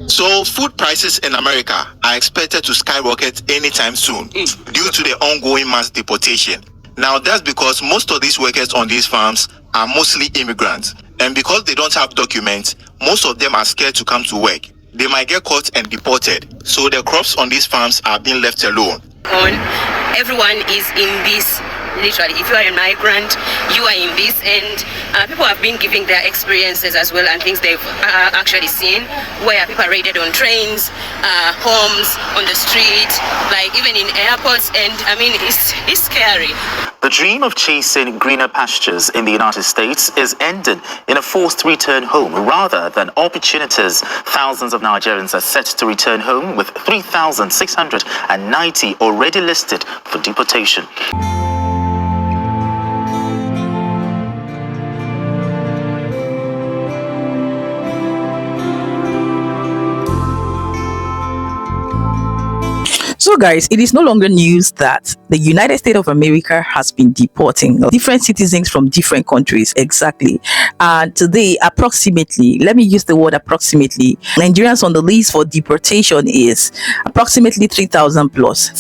So food prices in America are expected to skyrocket anytime soon due to the ongoing mass deportation. Now that's because most of these workers on these farms are mostly immigrants, and because they don't have documents, most of them are scared to come to work. They might get caught and deported, so the crops on these farms are being left alone. Everyone is in this. Literally, if you are a migrant, you are in this, and people have been giving their experiences as well and things they've actually seen, where people are raided on trains, homes, on the street, like even in airports, and I mean, it's scary. The dream of chasing greener pastures in the United States is ended in a forced return home rather than opportunities. Thousands of Nigerians are set to return home, with 3,690 already listed for deportation. So guys, it is no longer news that the United States of America has been deporting different citizens from different countries. Exactly. And today, approximately, let me use the word approximately, Nigerians on the list for deportation is approximately 3,000 plus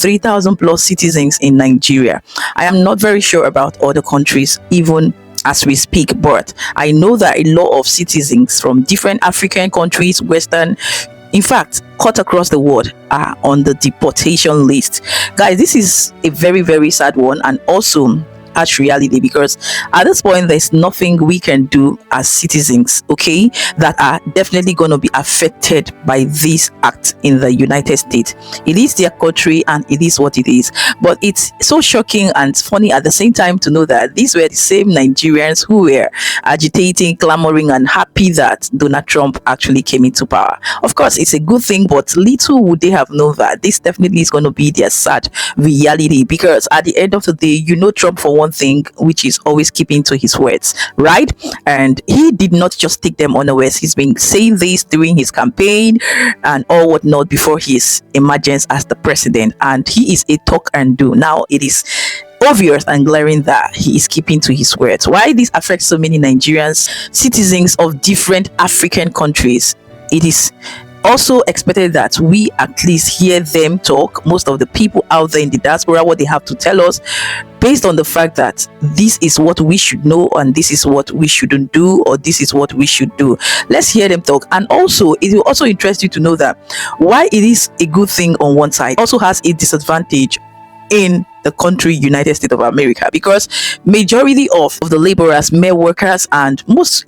citizens in Nigeria. I am not very sure about other countries, even as we speak, but I know that a lot of citizens from different African countries, Western, in fact, cut across the world, are on the deportation list. Guys, this is a very, very sad one, and also harsh reality, because at this point there's nothing we can do as citizens, okay, that are definitely going to be affected by this act in the United States. It is their country and it is what it is, but it's so shocking and funny at the same time to know that these were the same Nigerians who were agitating, clamoring, and happy that Donald Trump actually came into power. Of course, it's a good thing, but little would they have known that this definitely is going to be their sad reality, because at the end of the day, you know, Trump for one thing, which is always keeping to his words, right? And he did not just take them unawares. He's been saying this during his campaign and all whatnot before his emergence as the president, and he is a talk and do. Now it is obvious and glaring that he is keeping to his words. Why this affects so many Nigerians, citizens of different African countries, it is also expected that we at least hear them talk, most of the people out there in the diaspora, what they have to tell us, based on the fact that this is what we should know and this is what we shouldn't do, or this is what we should do. Let's hear them talk. And also, it will also interest you to know that why it is a good thing on one side also has a disadvantage in the country United States of America, because majority of the laborers, mere workers, and most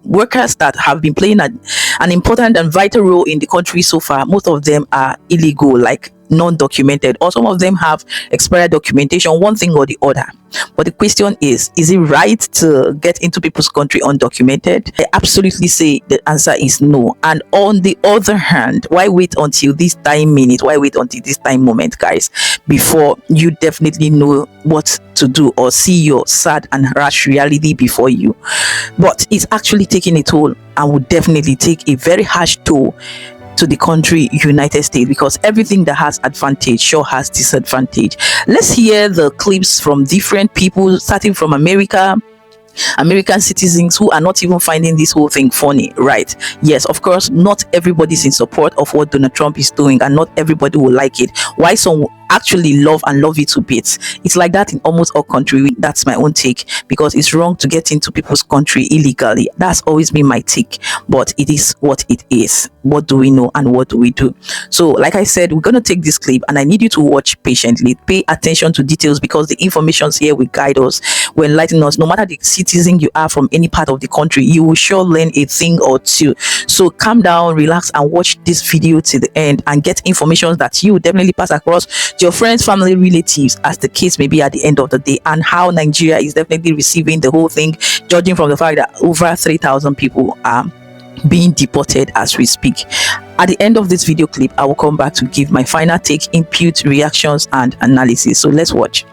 workers that have been playing an important and vital role in the country so far, most of them are illegal, like non-documented, or some of them have expired documentation, one thing or the other. But the question is it right to get into people's country undocumented? I absolutely say the answer is no. And on the other hand, why wait until this time minute, why wait until this time moment, guys, before you definitely know what to do or see your sad and harsh reality before you? But it's actually taking a toll, and will definitely take a very harsh toll to the country United States, because everything that has advantage sure has disadvantage. Let's hear the clips from different people, starting from American citizens who are not even finding this whole thing funny, right? Yes, of course, not everybody's in support of what Donald Trump is doing, and not everybody will like it. Why some actually love it to bits. It's like that in almost all countries. That's my own take, because it's wrong to get into people's country illegally. That's always been my take, but it is what it is. What do we know and what do we do? So like I said, we're going to take this clip, and I need you to watch patiently, pay attention to details, because the informations here will guide us, will enlighten us. No matter the citizen you are from any part of the country, you will sure learn a thing or two. So calm down, relax, and watch this video to the end, and get information that you will definitely pass across to your friends, family, relatives, as the case may be at the end of the day, and how Nigeria is definitely receiving the whole thing, judging from the fact that over 3,000 people are being deported as we speak. At the end of this video clip, I will come back to give my final take, input, reactions, and analysis. So let's watch.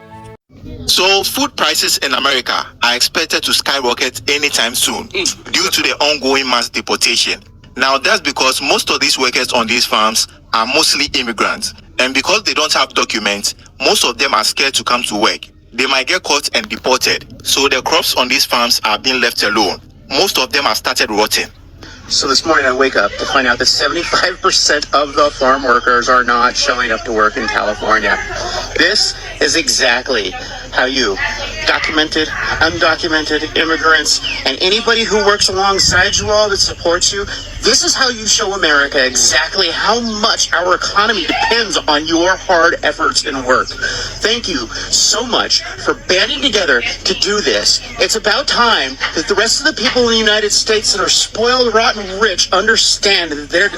So food prices in America are expected to skyrocket anytime soon due to the ongoing mass deportation. Now that's because most of these workers on these farms are mostly immigrants, and because they don't have documents, most of them are scared to come to work. They might get caught and deported, so the crops on these farms are being left alone. Most of them have started rotting. So this morning I wake up to find out that 75% of the farm workers are not showing up to work in California. This is exactly how you, documented, undocumented immigrants, and anybody who works alongside you all that supports you, this is how you show America exactly how much our economy depends on your hard efforts and work. Thank you so much for banding together to do this. It's about time that the rest of the people in the United States that are spoiled, rotten, rich understand that their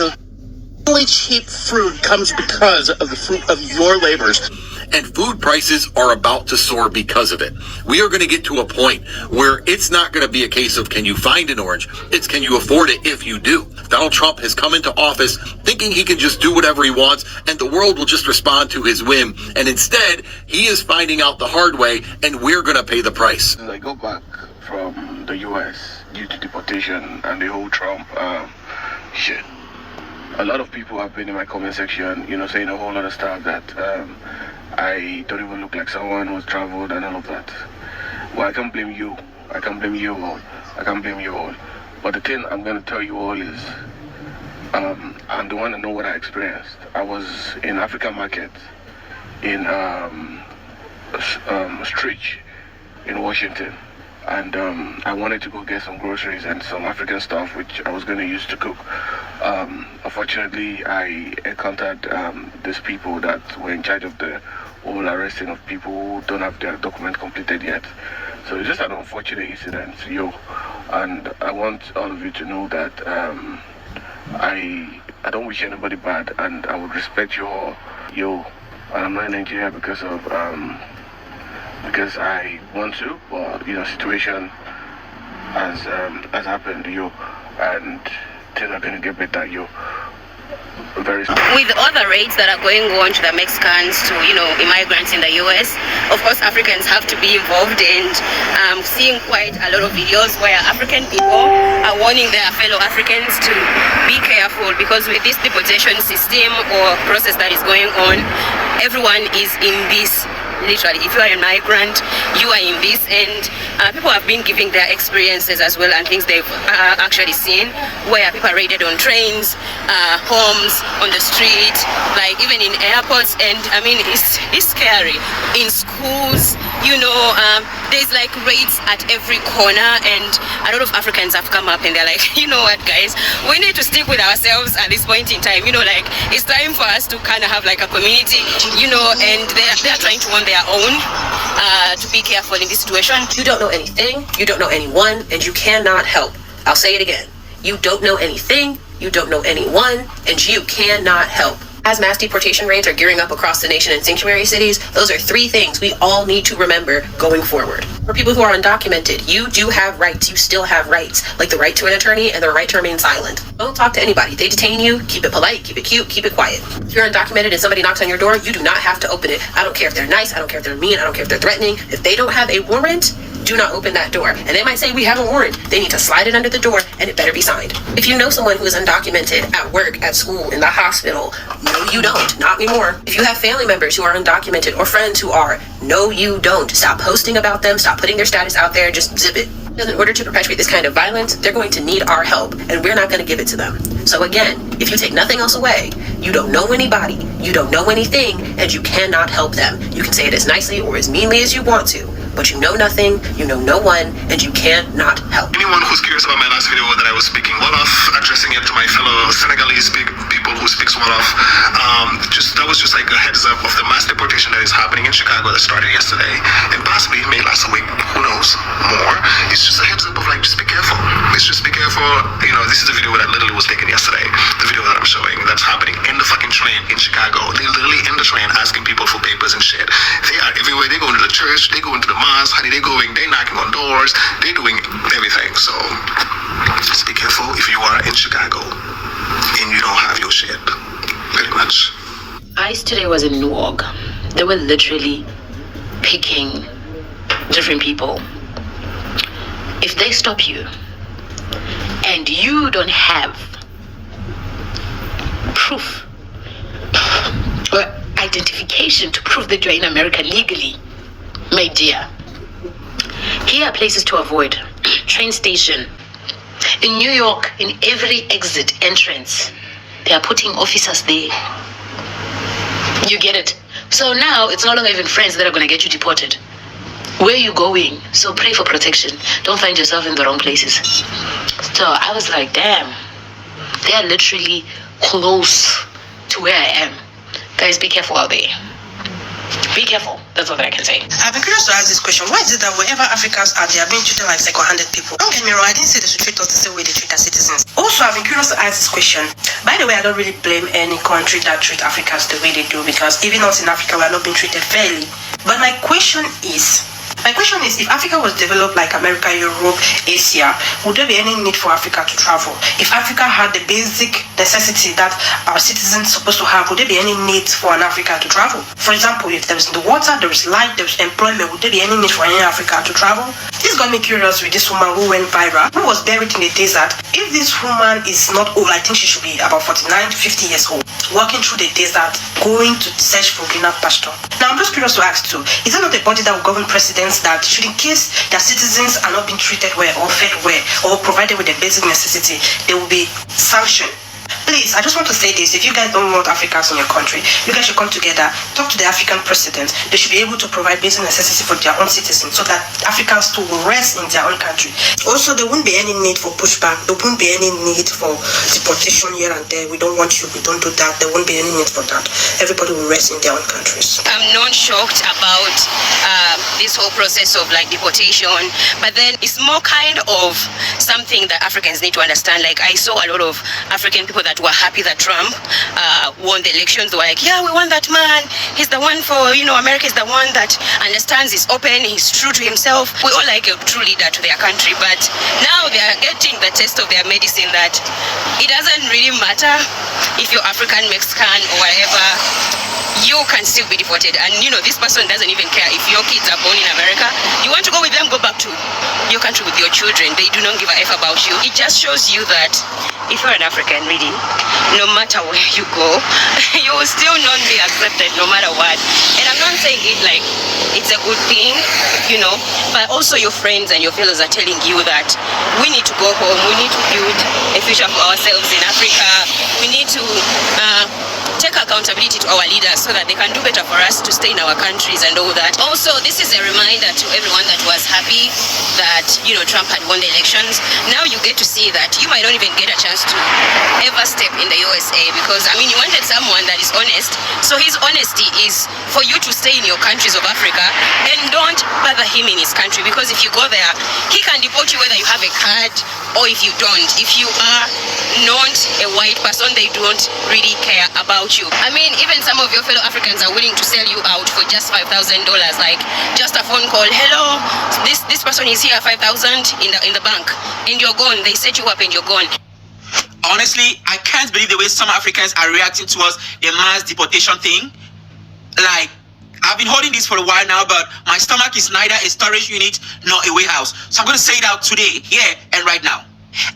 only cheap fruit comes because of the fruit of your labors. And food prices are about to soar because of it. We are going to get to a point where it's not going to be a case of can you find an orange? It's can you afford it if you do. Donald Trump has come into office thinking he can just do whatever he wants and the world will just respond to his whim. And instead, he is finding out the hard way and we're going to pay the price. I go back from the U.S. due to deportation and the whole Trump shit. A lot of people have been in my comment section, saying a whole lot of stuff that I don't even look like someone who's traveled and all of that. Well, I can't blame you. I can't blame you all. I can't blame you all. But the thing I'm going to tell you all is, I'm the one that know what I experienced. I was in African market in Stretch in Washington. And I wanted to go get some groceries and some African stuff, which I was going to use to cook. Unfortunately, I encountered these people that were in charge of the whole arresting of people who don't have their document completed yet. So it's just an unfortunate incident, and I want all of you to know that I don't wish anybody bad, and I would respect you all, and I'm not in Nigeria because I want to, but situation has happened, and things are going to get better, very soon. With all the raids that are going on to the Mexicans, to immigrants in the US, of course Africans have to be involved, and seeing quite a lot of videos where African people are warning their fellow Africans to be careful, because with this deportation system or process that is going on, everyone is in this. Literally, if you are a migrant, you are in this, and people have been giving their experiences as well and things they've actually seen, where people are raided on trains, homes, on the street, like even in airports, and I mean it's scary. In schools, there's like raids at every corner, and a lot of Africans have come up and they're like, you know what, guys, we need to stick with ourselves at this point in time. Like it's time for us to kind of have like a community, and they're trying to want their own to be careful in this situation. You don't know anything, you don't know anyone, and you cannot help. I'll say it again. You don't know anything, you don't know anyone, and you cannot help. As mass deportation raids are gearing up across the nation in sanctuary cities, those are 3 things we all need to remember going forward. For people who are undocumented, you do have rights. You still have rights, like the right to an attorney and the right to remain silent. Don't talk to anybody. They detain you, keep it polite, keep it cute, keep it quiet. If you're undocumented and somebody knocks on your door, you do not have to open it. I don't care if they're nice, I don't care if they're mean, I don't care if they're threatening. If they don't have a warrant, do not open that door. And they might say, we have a warrant. They need to slide it under the door, and it better be signed. If you know someone who is undocumented at work, at school, in the hospital, no, you don't. Not anymore. If you have family members who are undocumented or friends who are, no, you don't. Stop posting about them. Stop putting their status out there. Just zip it. In order to perpetuate this kind of violence, they're going to need our help, and we're not going to give it to them. So again, if you take nothing else away, you don't know anybody, you don't know anything, and you cannot help them. You can say it as nicely or as meanly as you want to, but you know nothing, you know no one, and you cannot help. Anyone who's curious about my last video that I was speaking Wolof, addressing it to my fellow Senegalese people who speaks Wolof, that was just like a heads up of the mass deportation that is happening in Chicago that started yesterday, and possibly may last a week, who knows, more. It's just a heads up of like, just be careful. It's just be careful. This is a video that literally was taken yesterday, the video that I'm showing, that's happening in the fucking train in Chicago. They're literally in the train asking people for papers and shit. They are everywhere. They go into the church, they go into the mosque, honey, they're knocking on doors, they're doing everything. So just be careful if you are in Chicago and you don't have your shit, pretty much. ICE today was in Newark. They were literally picking different people. If they stop you and you don't have proof or identification to prove that you're in America legally, my dear, here are places to avoid. Train station. In New York, in every exit entrance, they are putting officers there. You get it? So now it's no longer even friends that are going to get you deported. Where are you going? So pray for protection. Don't find yourself in the wrong places. So I was like, damn, they are literally close to where I am. Guys, be careful out there. Be careful. That's all that I can say. I've been curious to ask this question. Why is it that wherever Africans are, they are being treated like second-handed people? Don't get me wrong, I didn't say they should treat us the same way they treat their citizens. Also, I've been curious to ask this question. By the way, I don't really blame any country that treat Africans the way they do, because even us in Africa, we are not being treated fairly. But my question is, if Africa was developed like America, Europe, Asia, would there be any need for Africa to travel? If Africa had the basic necessity that our citizens are supposed to have, would there be any need for an Africa to travel? For example, if there is the water, there is light, there is employment, would there be any need for any Africa to travel? This got me curious with this woman who went viral, who was buried in the desert. If this woman is not old, I think she should be about 49 to 50 years old, walking through the desert, going to search for greener pasture. Now, I'm just curious to ask too, is there not a body that will govern presidents that should, in case their citizens are not being treated well or fed well or provided with the basic necessity, they will be sanctioned? Please, I just want to say this. If you guys don't want Africans in your country, you guys should come together, talk to the African president. They should be able to provide basic necessity for their own citizens so that Africans too will rest in their own country. Also, there won't be any need for pushback. There won't be any need for deportation here and there. We don't want you, we don't do that. There won't be any need for that. Everybody will rest in their own countries. I'm not shocked about this whole process of like deportation, but then it's more kind of something that Africans need to understand. Like, I saw a lot of African people that were happy that Trump won the elections. They were like, yeah, we want that man. He's the one for, America is the one that understands, he's open, he's true to himself. We all like a true leader to their country, but now they are getting the taste of their medicine that it doesn't really matter if you're African, Mexican, or whatever. You can still be deported, and this person doesn't even care if your kids are born in America. You want to go with them, go back to your country with your children. They do not give a F about you. It just shows you that if you're an African, really, no matter where you go, you will still not be accepted no matter what. And I'm not saying it like it's a good thing, but also your friends and your fellows are telling you that we need to go home, we need to build a future for ourselves in Africa, we need to take accountability to our leaders so that they can do better for us to stay in our countries and all that. Also, this is a reminder to everyone that was happy that Trump had won the elections. Now you get to see that you might not even get a chance to ever step in the USA, because you wanted someone that is honest. So his honesty is for you to stay in your countries of Africa and don't bother him in his country, because if you go there, he can deport you whether you have a card or if you don't. If you are not a white person, they don't really care about you. Even some of your fellow Africans are willing to sell you out for just $5,000, like just a phone call. Hello, this person is here, 5,000 in the bank, and you're gone. They set you up and you're gone. Honestly, I can't believe the way some Africans are reacting towards the mass deportation thing. Like, I've been holding this for a while now, but my stomach is neither a storage unit nor a warehouse. So I'm going to say it out today, here and right now.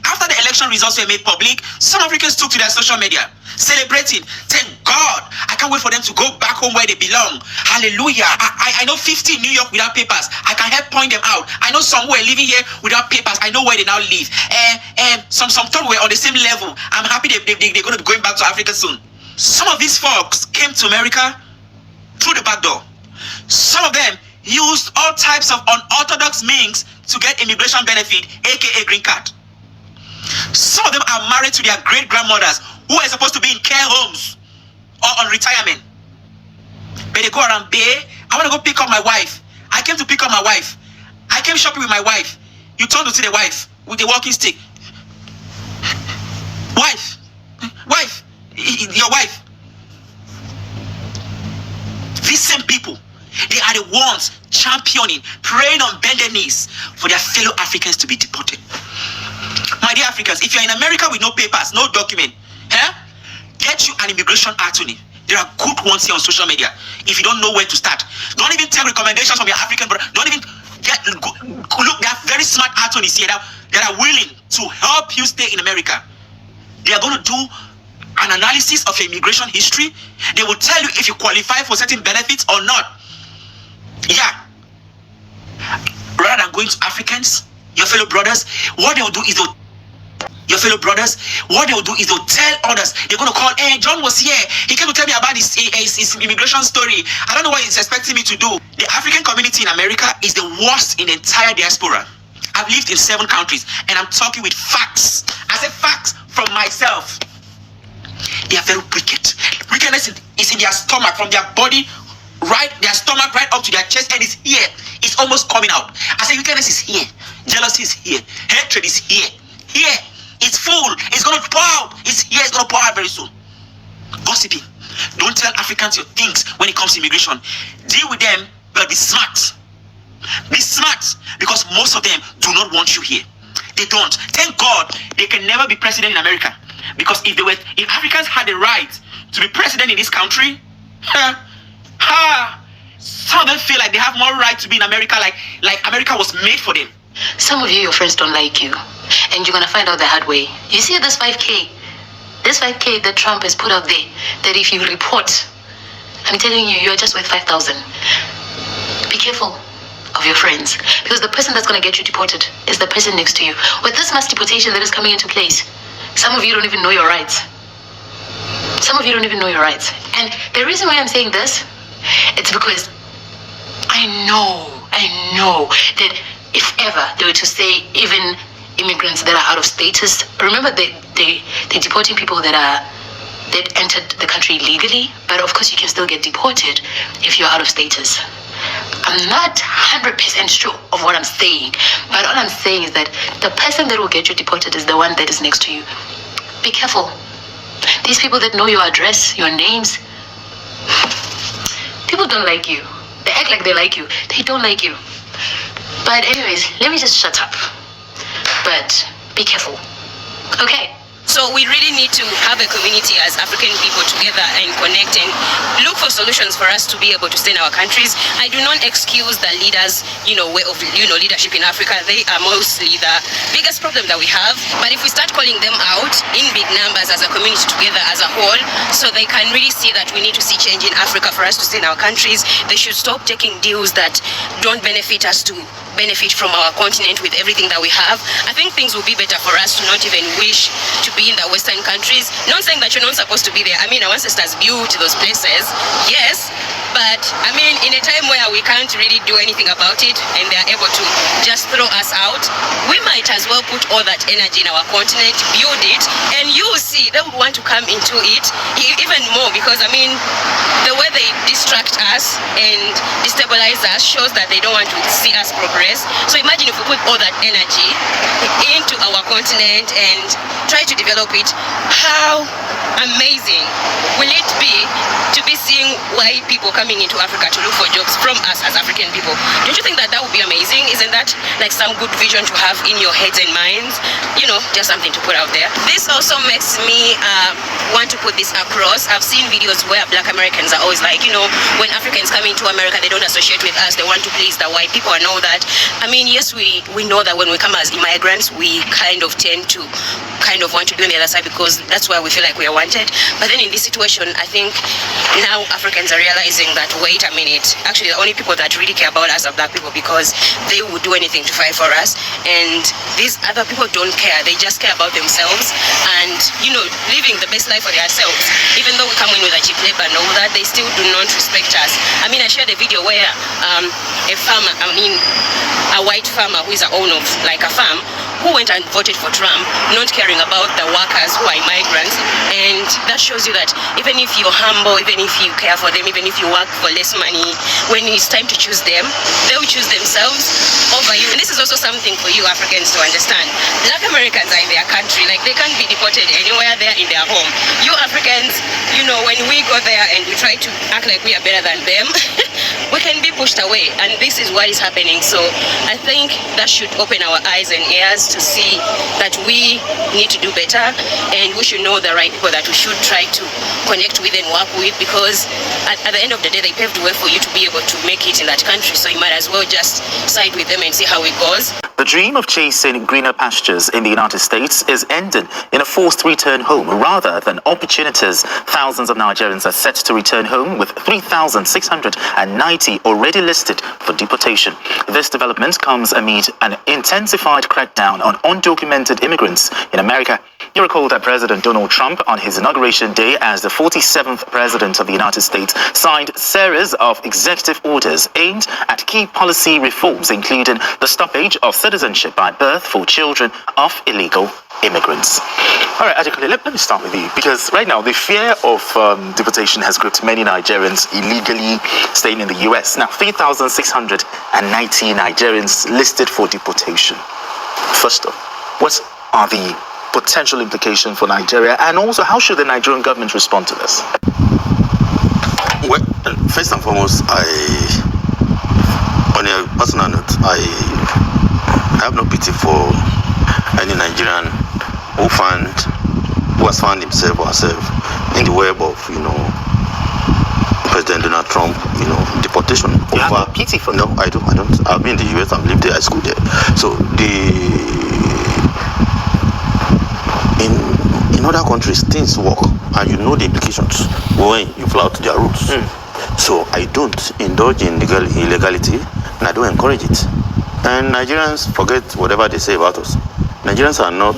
After the election results were made public, some Africans took to their social media, celebrating. Thank God, I can't wait for them to go back home where they belong. Hallelujah. I know 50 in New York without papers. I can help point them out. I know some who are living here without papers. I know where they now live. Some thought we were on the same level. I'm happy they're going to be going back to Africa soon. Some of these folks came to America through the back door. Some of them used all types of unorthodox means to get immigration benefit, aka green card. Some of them are married to their great-grandmothers who are supposed to be in care homes or on retirement. But they go around, babe, I want to go pick up my wife. I came to pick up my wife. I came shopping with my wife. You turn to see the wife with the walking stick. Wife, your wife. These same people, they are the ones championing, praying on bended knees for their fellow Africans to be deported. My dear Africans, if you're in America with no papers, no document, get you an immigration attorney. There are good ones here on social media. If you don't know where to start, don't even take recommendations from your African brother. Don't even look. There are very smart attorneys here that are willing to help you stay in America. They are going to do an analysis of your immigration history. They will tell you if you qualify for certain benefits or not. Yeah. Rather than going to Africans, your fellow brothers, what they will do is they'll your fellow brothers, what they'll do is they'll tell others. They're going to call, hey, John was here. He came to tell me about his immigration story. I don't know what he's expecting me to do. The African community in America is the worst in the entire diaspora. I've lived in 7 countries, and I'm talking with facts. I say facts from myself. They are very wicked. Wickedness is in their stomach, from their body, right, their stomach right up to their chest, and it's here. It's almost coming out. I say wickedness is here. Jealousy is here. Hatred is here. Here. It's full. It's going to pour out. It's here. It's going to pour out very soon. Gossiping. Don't tell Africans your things when it comes to immigration. Deal with them, but be smart. Be smart, because most of them do not want you here. They don't. Thank God they can never be president in America. Because if Africans had the right to be president in this country, some of them feel like they have more right to be in America, like America was made for them. Some of you, your friends don't like you, and you're gonna find out the hard way. You see this 5K that Trump has put out there, that if you report, I'm telling you, you're just worth 5,000. Be careful of your friends, because the person that's gonna get you deported is the person next to you. With this mass deportation that is coming into place, some of you don't even know your rights. Some of you don't even know your rights. And the reason why I'm saying this, it's because I know that if ever they were to say even immigrants that are out of status, remember they deporting people that entered the country legally, but of course you can still get deported if you're out of status. I'm not 100% sure of what I'm saying, but all I'm saying is that the person that will get you deported is the one that is next to you. Be careful. These people that know your address, your names, people don't like you. They act like they like you. They don't like you. But anyways, let me just shut up. But be careful. Okay. So we really need to have a community as African people together and connect and look for solutions for us to be able to stay in our countries. I do not excuse the leaders, way of, leadership in Africa. They are mostly the biggest problem that we have. But if we start calling them out in big numbers as a community together as a whole, so they can really see that we need to see change in Africa for us to stay in our countries, they should stop taking deals that don't benefit us to benefit from our continent with everything that we have. I think things will be better for us to not even wish to be in the Western countries. Not saying that you're not supposed to be there. I mean, our ancestors built those places, yes, but I mean, in a time where we can't really do anything about it and they're able to just throw us out, we might as well put all that energy in our continent, build it, and you will see they would want to come into it even more, because I mean, the way they distract us and destabilize us shows that they don't want to see us progress. So imagine if we put all that energy into our continent and try to develop it, how amazing will it be to be seeing white people coming into Africa to look for jobs from us as African people? Don't you think that would be amazing? Isn't that like some good vision to have in your heads and minds? Just something to put out there. This also makes me want to put this across. I've seen videos where Black Americans are always like, when Africans come into America, they don't associate with us. They want to please the white people and all that. I mean, yes, we know that when we come as immigrants, we kind of tend to want to be on the other side because that's where we feel like we are wanted. But then in this situation, I think now Africans are realizing that, wait a minute, actually the only people that really care about us are Black people, because they would do anything to fight for us. And these other people don't care. They just care about themselves and, living the best life for themselves. Even though we come in with a cheap labor and all that, they still do not respect us. I mean, I shared a video where a white farmer who is the owner of a farm, who went and voted for Trump, not caring about the workers who are migrants. And that shows you that even if you're humble, even if you care for them, even if you work for less money, when it's time to choose them, they will choose themselves over you. And this is also something for you Africans to understand. Black Americans are in their country, they can't be deported anywhere. They're in their home. You Africans, when we go there and we try to act like we are better than them, we can be pushed away, and this is what is happening. So I think that should open our eyes and ears to see that we need to do better, and we should know the right people that we should try to connect with and work with, because at the end of the day, they paved the way for you to be able to make it in that country. So you might as well just side with them and see how it goes. The dream of chasing greener pastures in the United States is ending in a forced return home rather than opportunities. Thousands of Nigerians are set to return home, with 3,690 already listed for deportation. This development comes amid an intensified crackdown on undocumented immigrants in America. You recall that President Donald Trump, on his inauguration day as the 47th President of the United States, signed a series of executive orders aimed at key policy reforms, including the stoppage of citizenship by birth for children of illegal immigrants. All right, Adekunle, let me start with you, because right now the fear of deportation has gripped many Nigerians illegally staying in the U.S. Now, 3,690 Nigerians listed for deportation. First off, what are the potential implications for Nigeria, and also how should the Nigerian government respond to this? Well, first and foremost, on a personal note, I have no pity for any Nigerian who has found himself or herself in the web of, President Donald Trump, deportation. You have no pity for them? No, I don't. I've been in the US, I've lived there, I schooled there. So in other countries, things work, and you know the implications when you flout their rules. So I don't indulge in illegality, and I don't encourage it. And Nigerians, forget whatever they say about us. Nigerians are not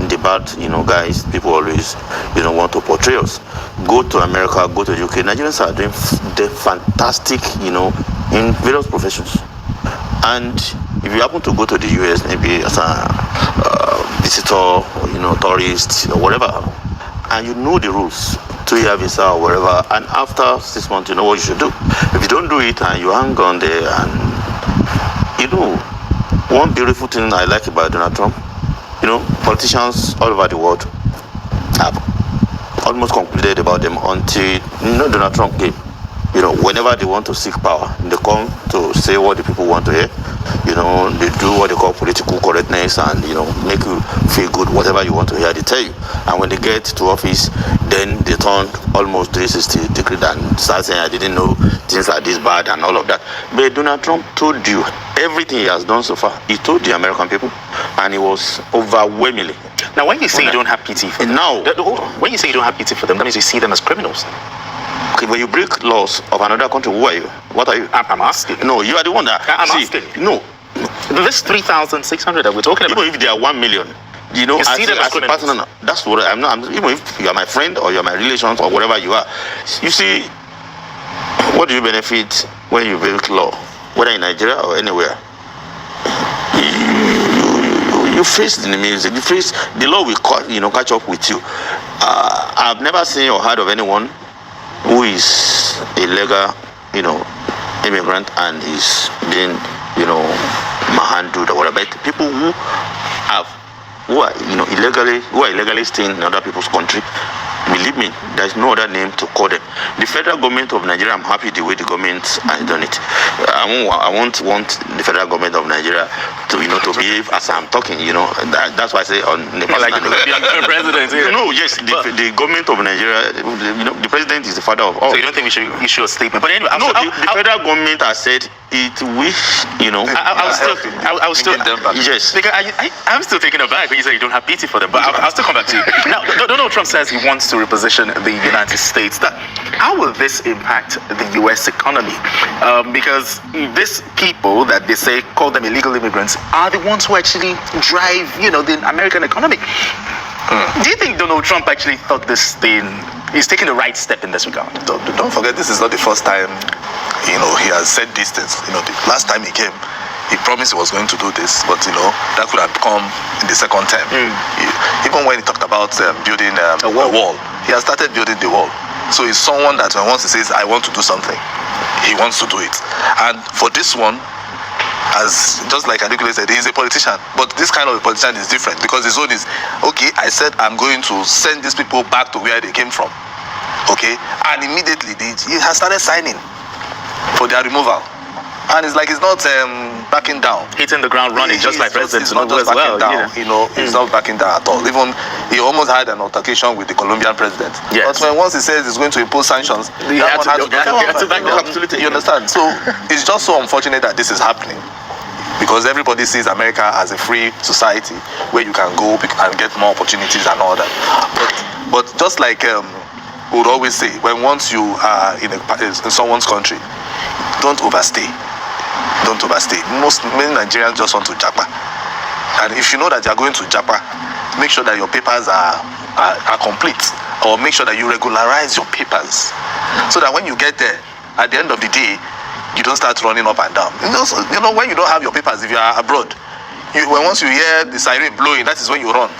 the bad, guys. People always, want to portray us. Go to America, go to UK. Nigerians are doing fantastic, in various professions. And if you happen to go to the US, maybe as a visitor, or, tourist, or whatever, and you know the rules, 2-year visa or whatever, and after 6 months, you know what you should do. If you don't do it and you hang on there, and one beautiful thing I like about Donald Trump, politicians all over the world have almost concluded about them until Donald Trump came. Whenever they want to seek power, they come to say what the people want to hear. They do what they call political correctness and, make you feel good, whatever you want to hear, they tell you. And when they get to office, then they turn almost 360 degrees and start saying, I didn't know things are this bad and all of that. But Donald Trump told you everything he has done so far. He told the American people, and it was overwhelmingly. Now, when you say you don't have pity for them, when you say you don't have pity for them, that means you see them as criminals. Okay, when you break laws of another country, who are you? What are you? I'm asking. No, you are the one that... I'm asking. No. This 3,600 that we're talking about. Even if there are 1 million, you see them as criminals. That's what I'm not... even if you are my friend or you are my relations or whatever you are, you see, what do you benefit when you break law? Whether in Nigeria or anywhere. You face the music, you face... The law will catch up with you. I've never seen or heard of anyone who is a legal, immigrant and is being, manhandled or whatever. But people who are illegally staying in other people's country, believe me, there's no other name to call them. The federal government of Nigeria, I'm happy the way the government has done it. I want the federal government of Nigeria to, to behave as I'm talking, That's why I say on the president. No, yes, the government of Nigeria, the president is the father of all. So you don't think we should issue a statement? But anyway, the federal government has said it wish, I'll still yes. Because I'm still taken aback when you say you don't have pity for them, but I'll still come back to you. Now, Donald Trump says he wants to reposition the United States. How will this impact the U.S. economy? Because these people that they say call them illegal immigrants are the ones who actually drive, the American economy. Do you think Donald Trump actually thought this thing is taking the right step in this regard? Don't forget, this is not the first time, he has said these things. The last time he came, he promised he was going to do this, but that could have come in the second term. Even when he talked about building a wall, he has started building the wall. So he's someone that once he says, I want to do something, he wants to do it. And for this one, as just like Adekunle said, he's a politician, but this kind of a politician is different because his own is, okay, I said I'm going to send these people back to where they came from, okay, and immediately he has started signing for their removal. And it's like he's not backing down. Hitting the ground running, just like President Tinubu as well. Down, he's not backing down at all. Even he almost had an altercation with the Colombian president. Yes. But once he says he's going to impose sanctions, he had to back down. You understand? So it's just so unfortunate that this is happening. because everybody sees America as a free society where you can go and get more opportunities and all that. But just like we would always say, when once you are in someone's country, don't overstay. Don't overstay. Many Nigerians just want to japa. And if you know that you're going to japa, make sure that your papers are complete, or make sure that you regularize your papers, so that when you get there, at the end of the day, you don't start running up and down. You know, when you don't have your papers, if you are abroad, once you hear the siren blowing, that is when you run.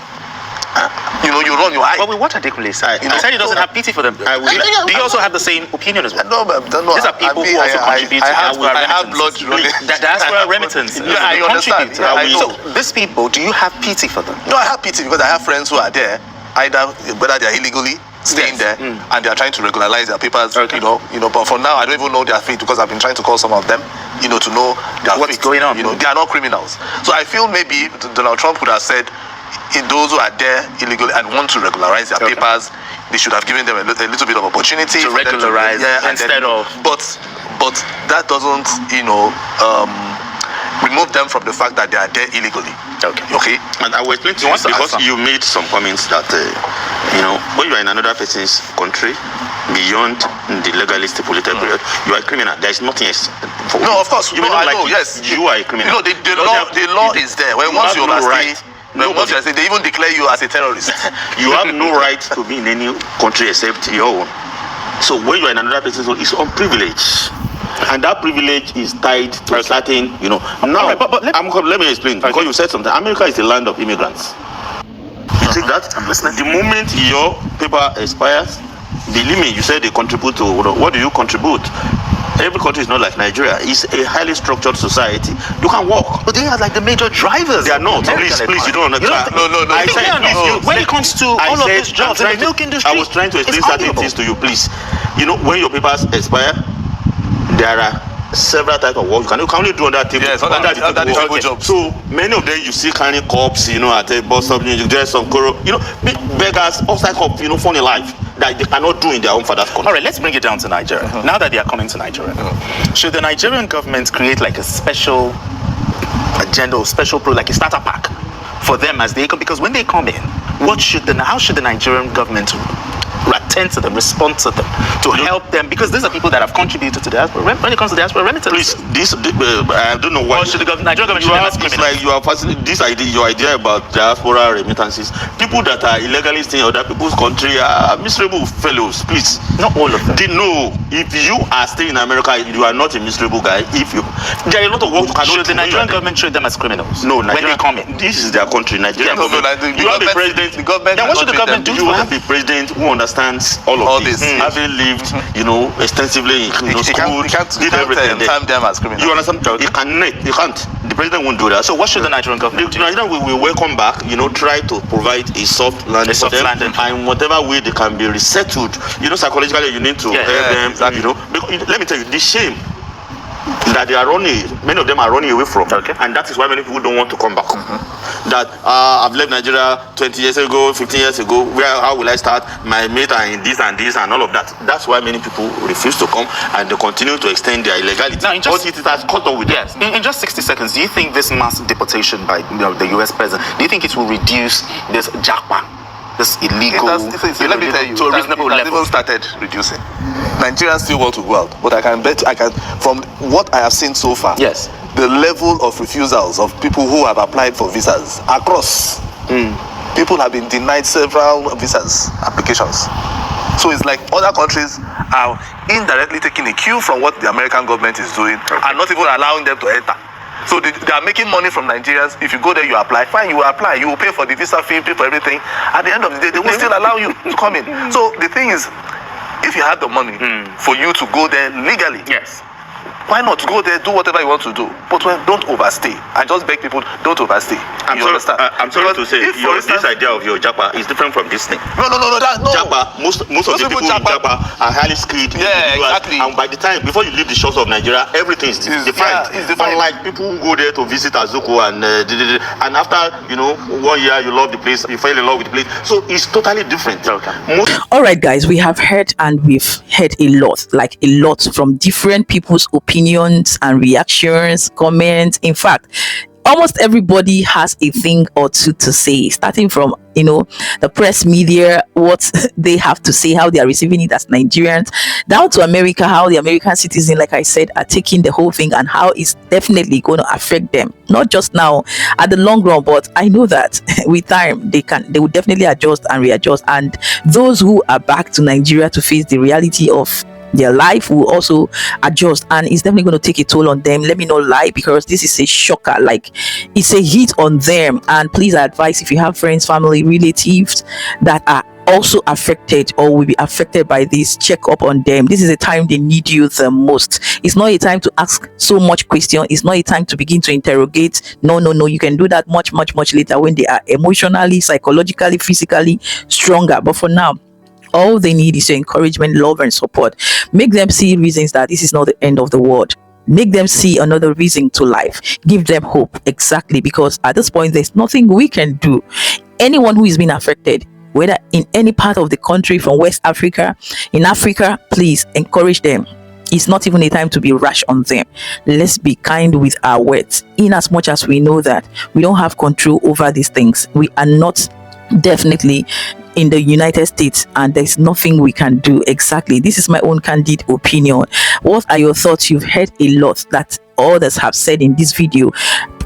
You run your eye. But what are they going to say? He said he doesn't have pity for them. Do you also have the same opinion as well? No, these are people who also contribute to I have blood running. The diaspora remittance. Yeah, I understand. So these people, do you have pity for them? No, I have pity because I have friends who are there, whether they are illegally staying there and they are trying to regularize their papers. Okay. But for now, I don't even know their fate because I've been trying to call some of them, to know what's going on. They are not criminals. So I feel maybe Donald Trump would have said, those who are there illegally and want to regularize their papers, they should have given them a little bit of opportunity to regularize instead of. But that doesn't, remove them from the fact that they are there illegally. Okay. And I will explain to you because you made some comments that when you are in another person's country beyond the legally stipulated period, you are a criminal. There is nothing else. No, of course. You may not like it. Yes, you are a criminal. The law is there. Once you overstay. They even declare you as a terrorist. You have no right to be in any country except your own. So when you are in another person's own, it's unprivileged. And that privilege is tied to certain, Now, let me explain. Because you said something. America is a land of immigrants. You take that? I'm listening. The moment your paper expires, believe me, you said they contribute to, what do you contribute? Every country is not like Nigeria. It's a highly structured society. You can walk. But they are like the major drivers. They are not. Please, you don't understand. No. I said, when it comes to all of these jobs in the milk industry, I was trying to explain certain things to you, please. When your papers expire, there are several types of work. You can only do under table. Yes, under the table jobs. So many of them you see carrying cups, at a bus stop, you get some koro, beggars, all types of funny life that they cannot do in their own father's country. All right, let's bring it down to Nigeria. Now that they are coming to Nigeria, should the Nigerian government create like a special agenda or special like a starter pack for them as they come? Because when they come in, how should the Nigerian government attend to them, respond to them, to help them? Because these are people that have contributed to the diaspora. When it comes to diaspora remittance, please, I don't know why. Should the Nigerian government you are fascinated. Your idea about diaspora remittances. People that are illegally staying in other people's country are miserable fellows. Please, not all of them. They know if you are staying in America, you are not a miserable guy. There are a lot of work you cannot do. Should the Nigerian government treat them as criminals? No, when they come in. This is their country. Nigerian government. You have a president. The government. Then what should the government do? You have a president who understands all of this. Having lived, extensively in school, did everything. Time them as criminals. You understand? You can't. The president won't do that. So what should the Nigerian government do? The Nigerian will welcome back. Try to provide a soft landing for them, and whatever way they can be resettled. Psychologically, you need to help them. Exactly. Because, let me tell you, the shame that they are running, many of them are running away from, and that is why many people don't want to come back. That I've left Nigeria 20 years ago, 15 years ago. How will I start? My mate are in this and all of that. That's why many people refuse to come, and they continue to extend their illegality. Now, but it has caught up with them. In just 60 seconds, do you think this mass deportation by the U.S. president, do you think it will reduce this japa, this illegal? Let me tell you, to a reasonable level? Even started reducing. Nigerians still want to go out, but I can from what I have seen so far. Yes. The level of refusals of people who have applied for visas across. People have been denied several visas applications. So it's like other countries are indirectly taking a cue from what the American government is doing and not even allowing them to enter. So they are making money from Nigerians. If you go there, you apply. Fine, you will apply. You will pay for the visa fee, pay for everything. At the end of the day, they will still allow you to come in. So the thing is, if you have the money for you to go there legally, yes, why not go there, do whatever you want to do? But don't overstay. I just beg people, don't overstay. I'm sorry to say, this idea of your japa is different from this thing. No. Japa, most of the people in japa are highly skilled. Yeah, exactly. And by the time, before you leave the shores of Nigeria, everything is different. Yeah, it's different. Unlike people who go there to visit Azuko and after 1 year you love the place, you fall in love with the place. So it's totally different. All right, guys, we have heard a lot from different people's opinions opinions and reactions, comments. In fact, almost everybody has a thing or two to say, starting from the press media, what they have to say, how they are receiving it as Nigerians, down to America, how the American citizens, like I said, are taking the whole thing and how it's definitely going to affect them, not just now, at the long run, but I know that with time they will definitely adjust and readjust, and those who are back to Nigeria to face the reality of their life will also adjust, and it's definitely going to take a toll on them. Let me not lie, because this is a shocker, like it's a hit on them. And please advise, if you have friends, family, relatives that are also affected or will be affected by this, check up on them. This is a time they need you the most. It's not a time to ask so much question. It's not a time to begin to interrogate. No, you can do that much later, when they are emotionally, psychologically, physically stronger. But for now, all they need is your encouragement, love, and support. Make them see reasons that this is not the end of the world. Make them see another reason to life. Give them hope. Exactly, because at this point, there's nothing we can do. Anyone who is being affected, whether in any part of the country, from West Africa, in Africa, please encourage them. It's not even a time to be rash on them. Let's be kind with our words, in as much as we know that we don't have control over these things. We are not definitely in the United States, and there's nothing we can do. Exactly, this is my own candid opinion. What are your thoughts? You've heard a lot that others have said in this video.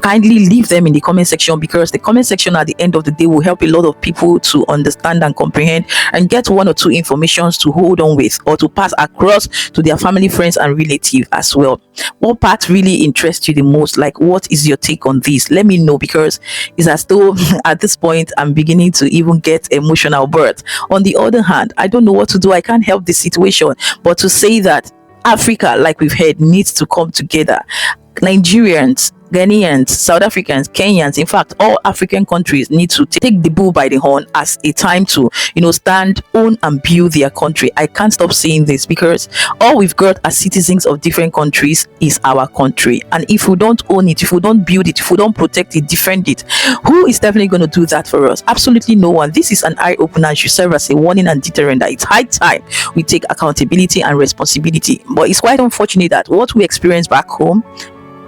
Kindly leave them in the comment section, because the comment section at the end of the day will help a lot of people to understand and comprehend and get one or two informations to hold on with, or to pass across to their family, friends, and relatives as well. What part really interests you the most? Like, what is your take on this? Let me know, because it's as though at this point I'm beginning to even get emotional. But on the other hand, I don't know what to do. I can't help the situation but to say that Africa, like we've heard, needs to come together. Nigerians, Ghanaians, South Africans, Kenyans, in fact, all African countries need to take the bull by the horn as a time to, stand, own, and build their country. I can't stop saying this, because all we've got as citizens of different countries is our country. And if we don't own it, if we don't build it, if we don't protect it, defend it, who is definitely going to do that for us? Absolutely no one. This is an eye-opener and should serve as a warning and deterrent that it's high time we take accountability and responsibility. But it's quite unfortunate that what we experience back home,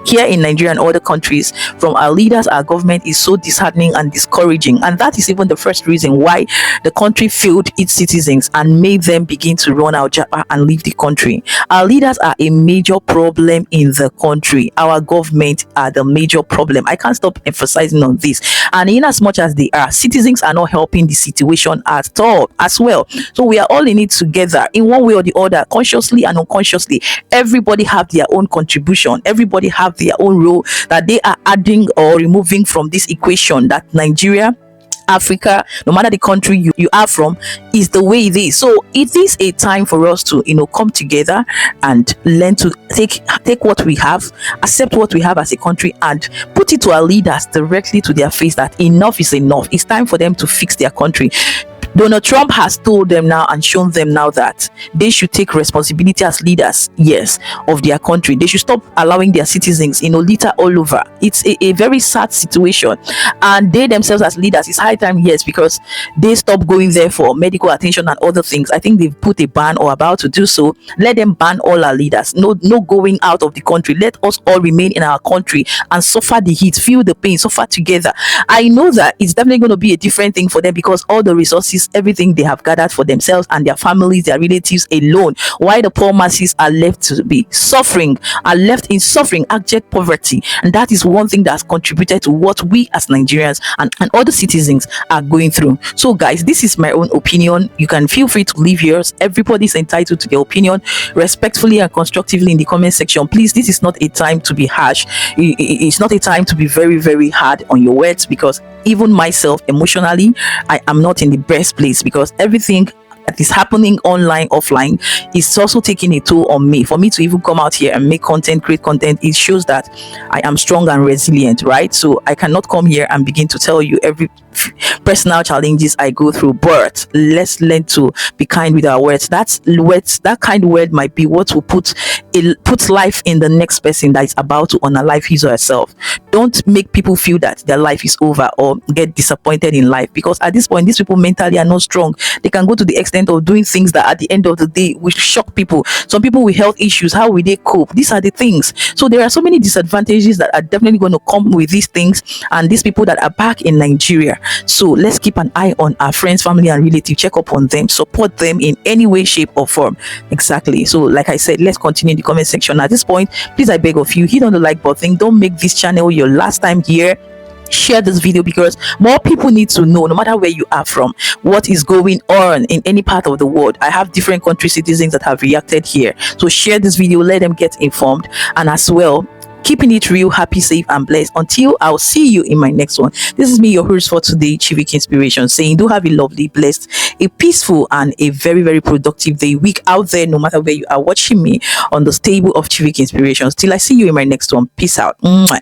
here in Nigeria and other countries, from our leaders, our government, is so disheartening and discouraging. And that is even the first reason why the country failed its citizens and made them begin to run out and leave the country. Our leaders are a major problem in the country. Our government are the major problem. I can't stop emphasizing on this. And in as much as they are, citizens are not helping the situation at all as well. So we are all in it together in one way or the other, consciously and unconsciously. Everybody have their own contribution. Everybody have their own role that they are adding or removing from this equation that Nigeria, Africa, no matter the country you are from, is the way it is. So it is a time for us to come together and learn to take what we have, accept what we have as a country, and put it to our leaders directly to their face that enough is enough. It's time for them to fix their country. Donald Trump has told them now and shown them now that they should take responsibility as leaders, yes, of their country. They should stop allowing their citizens, litter all over. It's a very sad situation. And they themselves as leaders, it's high time, yes, because they stop going there for medical attention and other things. I think they've put a ban or about to do so. Let them ban all our leaders. No going out of the country. Let us all remain in our country and suffer the heat, feel the pain, suffer together. I know that it's definitely going to be a different thing for them, because all the resources, everything they have gathered for themselves and their families, their relatives alone, while the poor masses are left to be suffering, are left in suffering, abject poverty. And that is one thing that's contributed to what we as Nigerians and other citizens are going through. So guys, this is my own opinion. You can feel free to leave yours. Everybody's entitled to their opinion, respectfully and constructively, in the comment section. Please, this is not a time to be harsh. It's not a time to be very, very hard on your words, because even myself, emotionally, I am not in the best place, because everything that is happening online, offline, is also taking a toll on me. For me to even come out here and make content, create content, it shows that I am strong and resilient, right? So I cannot come here and begin to tell you personal challenges I go through, but let's learn to be kind with our words. That kind word might be what will put life in the next person that is about to unalive his or herself. Don't make people feel that their life is over or get disappointed in life, because at this point these people mentally are not strong. They can go to the extent of doing things that at the end of the day will shock people. Some people with health issues, how will they cope? These are the things. So there are so many disadvantages that are definitely going to come with these things, and these people that are back in Nigeria. So let's keep an eye on our friends, family and relatives, check up on them, support them in any way, shape or form. Exactly. So like I said, let's continue in the comment section. At this point, please, I beg of you, hit on the like button. Don't make this channel your last time here. Share this video, because more people need to know, no matter where you are from, what is going on in any part of the world. I have different country citizens that have reacted here, so share this video, let them get informed, and as well, keeping it real, happy, safe and blessed. Until I'll see you in my next one. This is me, your host for today, Chivik Inspiration, saying do have a lovely, blessed, a peaceful and a very, very productive day, week out there, no matter where you are watching me on the stable of Chivik Inspirations. Till I see you in my next one. Peace out. Mwah.